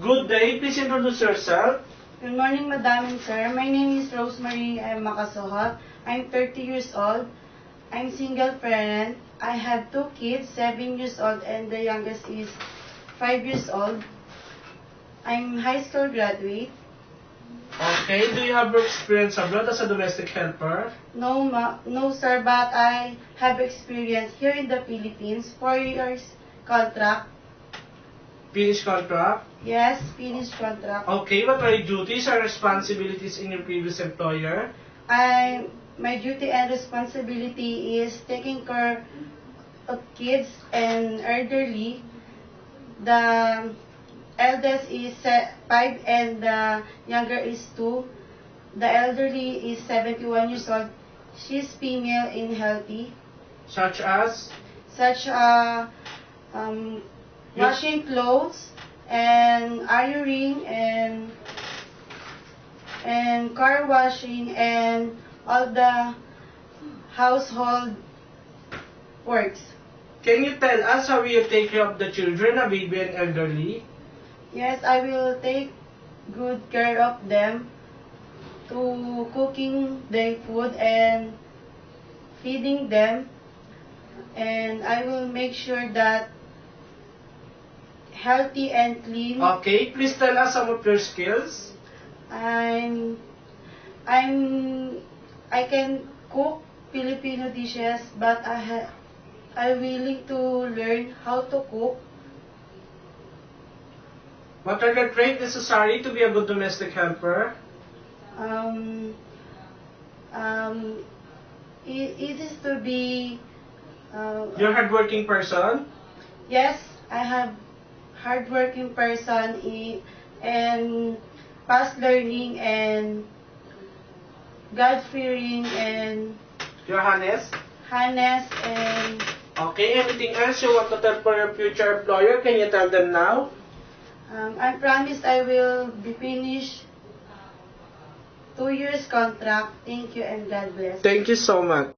Good day. Please introduce yourself. Good morning, Madam and Sir. My name is Rosemary M. Makasohot. I'm 30 years old. I'm single parent. I have 2 kids, 7 years old, and the youngest is 5 years old. I'm high school graduate. Okay. Do you have work experience abroad as a domestic helper? No, sir, but I have experience here in the Philippines. 4 years contract. Finish contract? Yes, finished contract. Okay. What are your duties or responsibilities in your previous employer? My duty and responsibility is taking care of kids and elderly. The eldest is 5 and the younger is 2. The elderly is 71 years old. She's female and healthy. Such as? Such washing clothes and ironing and car washing and all the household works. Can you tell us how you take care of the children, a baby and elderly? Yes, I will take good care of them to cooking their food and feeding them, and I will make sure that healthy and clean. Okay. Please tell us some of your skills. I can cook Filipino dishes, but I'm willing to learn how to cook. What are the traits necessary to be a good domestic helper? It is to be. You're a hardworking person? Yes, I have hardworking person and fast learning and God-fearing and You're honest? honest and Okay. Anything else you want to tell for your future employer? Can you tell them now? I promise I will be finished 2 years contract. Thank you and God bless. Thank you so much.